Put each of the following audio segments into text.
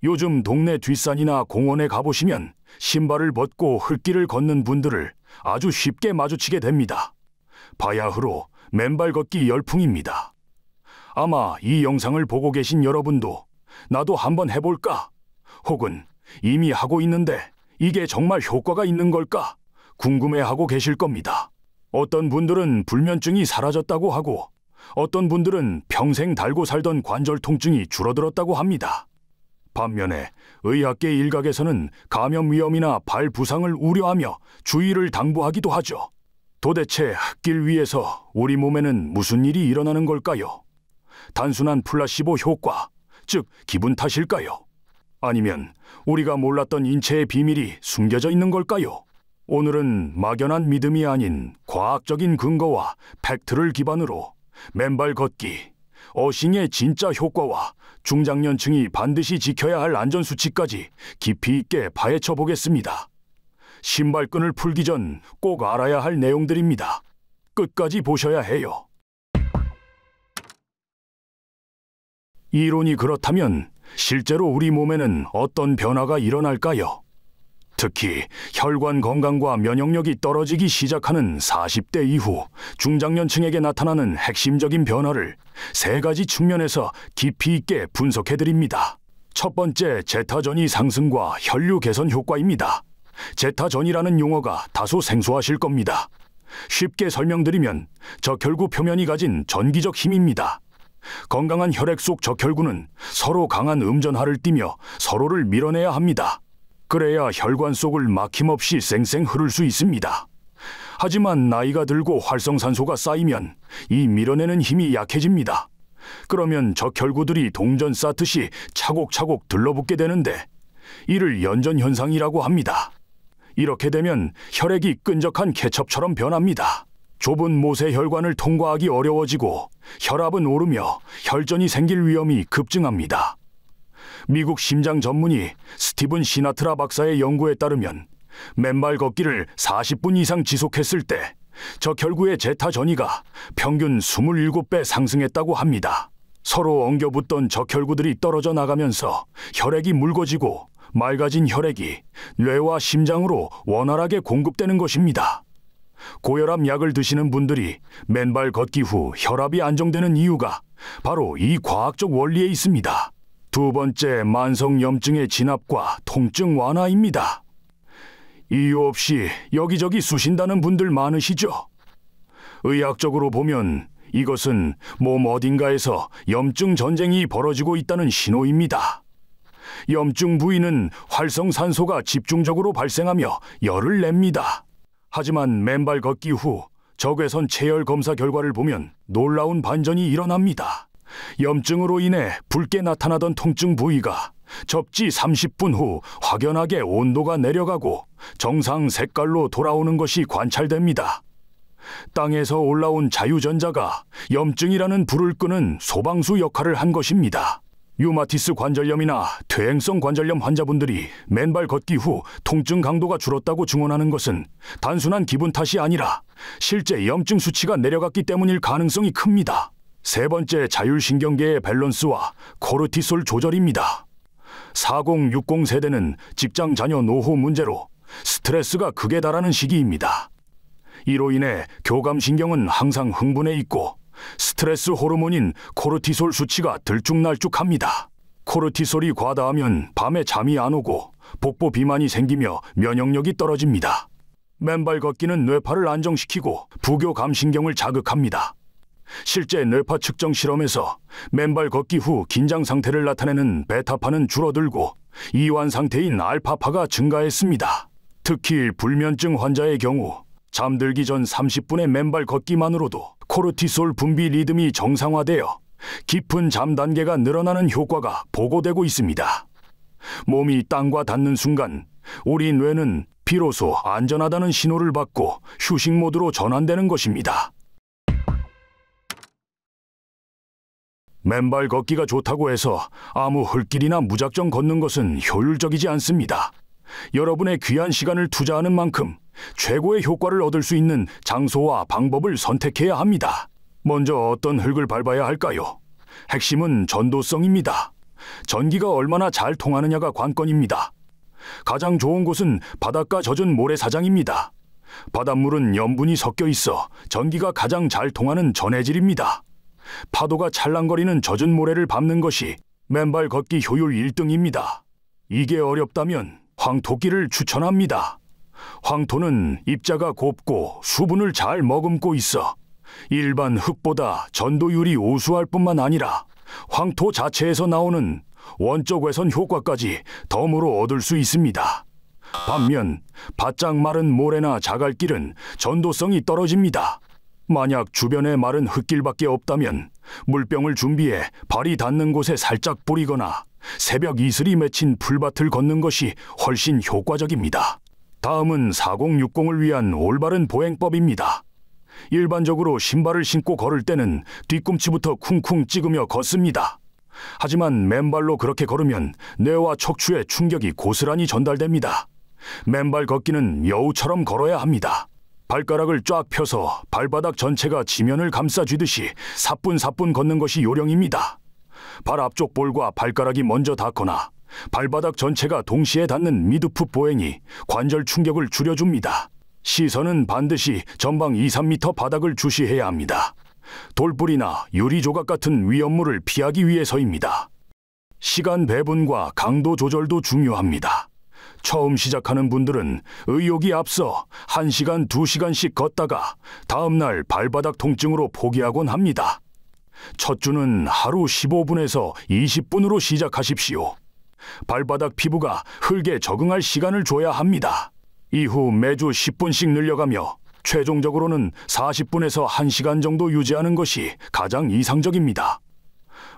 요즘 동네 뒷산이나 공원에 가보시면 신발을 벗고 흙길을 걷는 분들을 아주 쉽게 마주치게 됩니다. 바야흐로 맨발 걷기 열풍입니다. 아마 이 영상을 보고 계신 여러분도 나도 한번 해볼까? 혹은 이미 하고 있는데 이게 정말 효과가 있는 걸까? 궁금해하고 계실 겁니다. 어떤 분들은 불면증이 사라졌다고 하고 어떤 분들은 평생 달고 살던 관절 통증이 줄어들었다고 합니다. 반면에 의학계 일각에서는 감염 위험이나 발 부상을 우려하며 주의를 당부하기도 하죠. 도대체 흙길 위에서 우리 몸에는 무슨 일이 일어나는 걸까요? 단순한 플라시보 효과, 즉 기분 탓일까요? 아니면 우리가 몰랐던 인체의 비밀이 숨겨져 있는 걸까요? 오늘은 막연한 믿음이 아닌 과학적인 근거와 팩트를 기반으로 맨발 걷기, 어싱의 진짜 효과와 중장년층이 반드시 지켜야 할 안전수칙까지 깊이 있게 파헤쳐 보겠습니다. 신발끈을 풀기 전 꼭 알아야 할 내용들입니다. 끝까지 보셔야 해요. 이론이 그렇다면 실제로 우리 몸에는 어떤 변화가 일어날까요? 특히 혈관 건강과 면역력이 떨어지기 시작하는 40대 이후 중장년층에게 나타나는 핵심적인 변화를 세 가지 측면에서 깊이 있게 분석해드립니다. 첫 번째, 제타전이 상승과 혈류 개선 효과입니다. 제타전이라는 용어가 다소 생소하실 겁니다. 쉽게 설명드리면 적혈구 표면이 가진 전기적 힘입니다. 건강한 혈액 속 적혈구는 서로 강한 음전하를 띠며 서로를 밀어내야 합니다. 그래야 혈관 속을 막힘없이 쌩쌩 흐를 수 있습니다. 하지만 나이가 들고 활성산소가 쌓이면 이 밀어내는 힘이 약해집니다. 그러면 적혈구들이 동전 쌓듯이 차곡차곡 들러붙게 되는데 이를 연전현상이라고 합니다. 이렇게 되면 혈액이 끈적한 케첩처럼 변합니다. 좁은 모세혈관을 통과하기 어려워지고 혈압은 오르며 혈전이 생길 위험이 급증합니다. 미국 심장 전문의 스티븐 시나트라 박사의 연구에 따르면 맨발 걷기를 40분 이상 지속했을 때 적혈구의 제타 전이가 평균 27배 상승했다고 합니다. 서로 엉겨붙던 적혈구들이 떨어져 나가면서 혈액이 묽어지고 맑아진 혈액이 뇌와 심장으로 원활하게 공급되는 것입니다. 고혈압 약을 드시는 분들이 맨발 걷기 후 혈압이 안정되는 이유가 바로 이 과학적 원리에 있습니다. 두 번째, 만성염증의 진압과 통증 완화입니다. 이유 없이 여기저기 쑤신다는 분들 많으시죠? 의학적으로 보면 이것은 몸 어딘가에서 염증 전쟁이 벌어지고 있다는 신호입니다. 염증 부위는 활성산소가 집중적으로 발생하며 열을 냅니다. 하지만 맨발 걷기 후 적외선 체열 검사 결과를 보면 놀라운 반전이 일어납니다. 염증으로 인해 붉게 나타나던 통증 부위가 접지 30분 후 확연하게 온도가 내려가고 정상 색깔로 돌아오는 것이 관찰됩니다. 땅에서 올라온 자유전자가 염증이라는 불을 끄는 소방수 역할을 한 것입니다. 류마티스 관절염이나 퇴행성 관절염 환자분들이 맨발 걷기 후 통증 강도가 줄었다고 증언하는 것은 단순한 기분 탓이 아니라 실제 염증 수치가 내려갔기 때문일 가능성이 큽니다. 세 번째, 자율신경계의 밸런스와 코르티솔 조절입니다. 4060 세대는 직장 자녀 노후 문제로 스트레스가 극에 달하는 시기입니다. 이로 인해 교감신경은 항상 흥분해 있고 스트레스 호르몬인 코르티솔 수치가 들쭉날쭉합니다. 코르티솔이 과다하면 밤에 잠이 안 오고 복부 비만이 생기며 면역력이 떨어집니다. 맨발 걷기는 뇌파를 안정시키고 부교감신경을 자극합니다. 실제 뇌파 측정 실험에서 맨발 걷기 후 긴장 상태를 나타내는 베타파는 줄어들고 이완 상태인 알파파가 증가했습니다. 특히 불면증 환자의 경우 잠들기 전 30분의 맨발 걷기만으로도 코르티솔 분비 리듬이 정상화되어 깊은 잠 단계가 늘어나는 효과가 보고되고 있습니다. 몸이 땅과 닿는 순간 우리 뇌는 비로소 안전하다는 신호를 받고 휴식 모드로 전환되는 것입니다. 맨발 걷기가 좋다고 해서 아무 흙길이나 무작정 걷는 것은 효율적이지 않습니다. 여러분의 귀한 시간을 투자하는 만큼 최고의 효과를 얻을 수 있는 장소와 방법을 선택해야 합니다. 먼저 어떤 흙을 밟아야 할까요? 핵심은 전도성입니다. 전기가 얼마나 잘 통하느냐가 관건입니다. 가장 좋은 곳은 바닷가 젖은 모래사장입니다. 바닷물은 염분이 섞여 있어 전기가 가장 잘 통하는 전해질입니다. 파도가 찰랑거리는 젖은 모래를 밟는 것이 맨발 걷기 효율 1등입니다. 이게 어렵다면 황토길을 추천합니다. 황토는 입자가 곱고 수분을 잘 머금고 있어 일반 흙보다 전도율이 우수할 뿐만 아니라 황토 자체에서 나오는 원적 외선 효과까지 덤으로 얻을 수 있습니다. 반면 바짝 마른 모래나 자갈길은 전도성이 떨어집니다. 만약 주변에 마른 흙길밖에 없다면 물병을 준비해 발이 닿는 곳에 살짝 뿌리거나 새벽 이슬이 맺힌 풀밭을 걷는 것이 훨씬 효과적입니다. 다음은 4060을 위한 올바른 보행법입니다. 일반적으로 신발을 신고 걸을 때는 뒤꿈치부터 쿵쿵 찍으며 걷습니다. 하지만 맨발로 그렇게 걸으면 뇌와 척추에 충격이 고스란히 전달됩니다. 맨발 걷기는 여우처럼 걸어야 합니다. 발가락을 쫙 펴서 발바닥 전체가 지면을 감싸쥐듯이 사뿐사뿐 걷는 것이 요령입니다. 발 앞쪽 볼과 발가락이 먼저 닿거나 발바닥 전체가 동시에 닿는 미드풋 보행이 관절 충격을 줄여줍니다. 시선은 반드시 전방 2~3m 바닥을 주시해야 합니다. 돌불이나 유리 조각 같은 위험물을 피하기 위해서입니다. 시간 배분과 강도 조절도 중요합니다. 처음 시작하는 분들은 의욕이 앞서 1시간, 2시간씩 걷다가 다음날 발바닥 통증으로 포기하곤 합니다. 첫 주는 하루 15분에서 20분으로 시작하십시오. 발바닥 피부가 흙에 적응할 시간을 줘야 합니다. 이후 매주 10분씩 늘려가며 최종적으로는 40분에서 1시간 정도 유지하는 것이 가장 이상적입니다.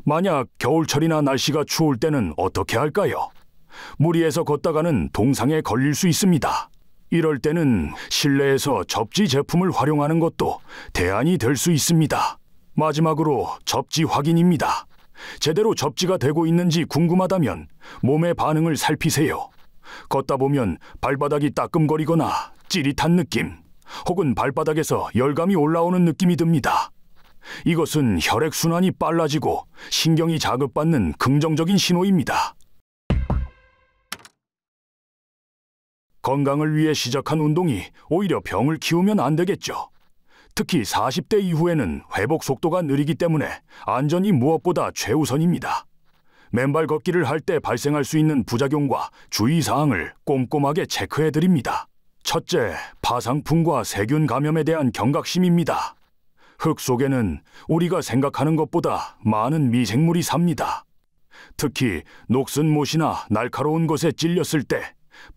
만약 겨울철이나 날씨가 추울 때는 어떻게 할까요? 무리해서 걷다가는 동상에 걸릴 수 있습니다. 이럴 때는 실내에서 접지 제품을 활용하는 것도 대안이 될 수 있습니다. 마지막으로 접지 확인입니다. 제대로 접지가 되고 있는지 궁금하다면 몸의 반응을 살피세요. 걷다 보면 발바닥이 따끔거리거나 찌릿한 느낌, 혹은 발바닥에서 열감이 올라오는 느낌이 듭니다. 이것은 혈액순환이 빨라지고 신경이 자극받는 긍정적인 신호입니다. 건강을 위해 시작한 운동이 오히려 병을 키우면 안 되겠죠. 특히 40대 이후에는 회복 속도가 느리기 때문에 안전이 무엇보다 최우선입니다. 맨발 걷기를 할 때 발생할 수 있는 부작용과 주의사항을 꼼꼼하게 체크해드립니다. 첫째, 파상풍과 세균 감염에 대한 경각심입니다. 흙 속에는 우리가 생각하는 것보다 많은 미생물이 삽니다. 특히 녹슨 못이나 날카로운 것에 찔렸을 때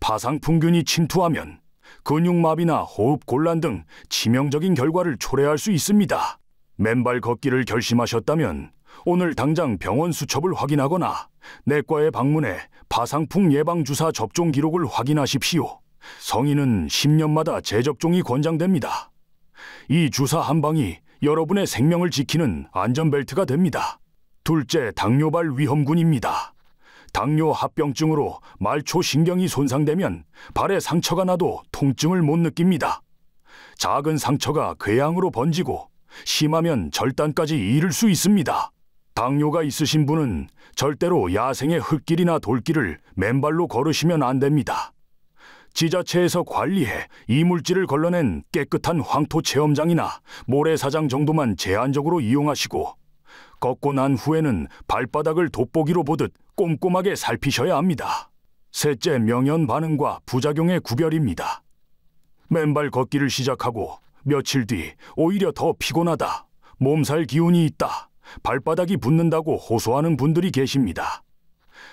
파상풍균이 침투하면 근육마비나 호흡곤란 등 치명적인 결과를 초래할 수 있습니다. 맨발 걷기를 결심하셨다면 오늘 당장 병원 수첩을 확인하거나 내과에 방문해 파상풍 예방주사 접종 기록을 확인하십시오. 성인은 10년마다 재접종이 권장됩니다. 이 주사 한 방이 여러분의 생명을 지키는 안전벨트가 됩니다. 둘째, 당뇨발 위험군입니다. 당뇨 합병증으로 말초 신경이 손상되면 발에 상처가 나도 통증을 못 느낍니다. 작은 상처가 궤양으로 번지고 심하면 절단까지 이를 수 있습니다. 당뇨가 있으신 분은 절대로 야생의 흙길이나 돌길을 맨발로 걸으시면 안 됩니다. 지자체에서 관리해 이물질을 걸러낸 깨끗한 황토 체험장이나 모래사장 정도만 제한적으로 이용하시고, 걷고 난 후에는 발바닥을 돋보기로 보듯 꼼꼼하게 살피셔야 합니다. 셋째, 명현 반응과 부작용의 구별입니다. 맨발 걷기를 시작하고 며칠 뒤 오히려 더 피곤하다, 몸살 기운이 있다, 발바닥이 붓는다고 호소하는 분들이 계십니다.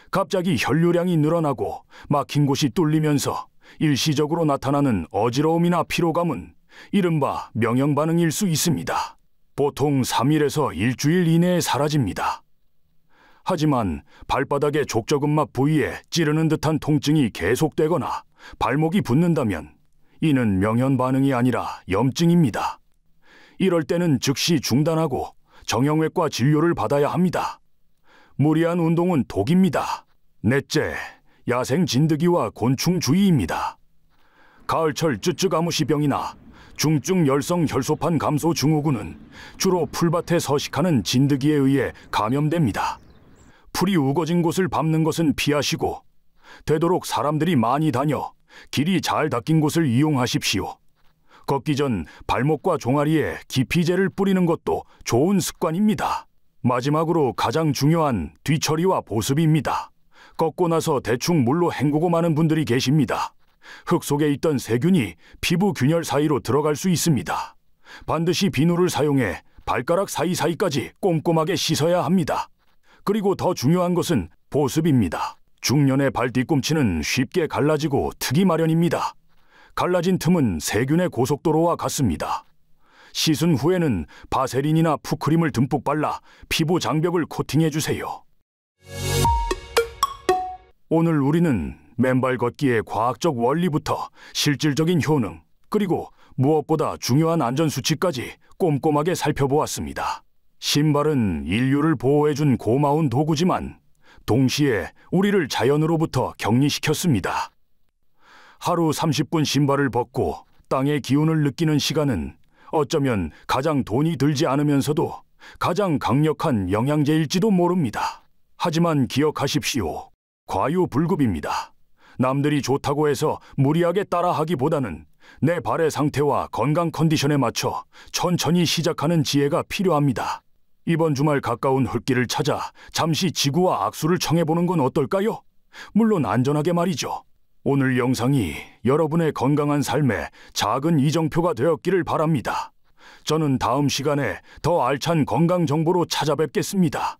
갑자기 혈류량이 늘어나고 막힌 곳이 뚫리면서 일시적으로 나타나는 어지러움이나 피로감은 이른바 명현 반응일 수 있습니다. 보통 3일에서 일주일 이내에 사라집니다. 하지만 발바닥의 족저근막 부위에 찌르는 듯한 통증이 계속되거나 발목이 붓는다면 이는 명현 반응이 아니라 염증입니다. 이럴 때는 즉시 중단하고 정형외과 진료를 받아야 합니다. 무리한 운동은 독입니다. 넷째, 야생 진드기와 곤충 주의입니다. 가을철 쯔쯔가무시병이나 중증 열성 혈소판 감소 증후군은 주로 풀밭에 서식하는 진드기에 의해 감염됩니다. 풀이 우거진 곳을 밟는 것은 피하시고 되도록 사람들이 많이 다녀 길이 잘 닦인 곳을 이용하십시오. 걷기 전 발목과 종아리에 기피제를 뿌리는 것도 좋은 습관입니다. 마지막으로 가장 중요한 뒤처리와 보습입니다. 걷고 나서 대충 물로 헹구고 마는 분들이 계십니다. 흙 속에 있던 세균이 피부 균열 사이로 들어갈 수 있습니다. 반드시 비누를 사용해 발가락 사이사이까지 꼼꼼하게 씻어야 합니다. 그리고 더 중요한 것은 보습입니다. 중년의 발 뒤꿈치는 쉽게 갈라지고 트기 마련입니다. 갈라진 틈은 세균의 고속도로와 같습니다. 씻은 후에는 바세린이나 푸크림을 듬뿍 발라 피부 장벽을 코팅해주세요. 오늘 우리는 맨발 걷기의 과학적 원리부터 실질적인 효능, 그리고 무엇보다 중요한 안전수칙까지 꼼꼼하게 살펴보았습니다. 신발은 인류를 보호해준 고마운 도구지만 동시에 우리를 자연으로부터 격리시켰습니다. 하루 30분 신발을 벗고 땅의 기운을 느끼는 시간은 어쩌면 가장 돈이 들지 않으면서도 가장 강력한 영양제일지도 모릅니다. 하지만 기억하십시오. 과유불급입니다. 남들이 좋다고 해서 무리하게 따라하기보다는 내 발의 상태와 건강 컨디션에 맞춰 천천히 시작하는 지혜가 필요합니다. 이번 주말 가까운 흙길을 찾아 잠시 지구와 악수를 청해보는 건 어떨까요? 물론 안전하게 말이죠. 오늘 영상이 여러분의 건강한 삶에 작은 이정표가 되었기를 바랍니다. 저는 다음 시간에 더 알찬 건강 정보로 찾아뵙겠습니다.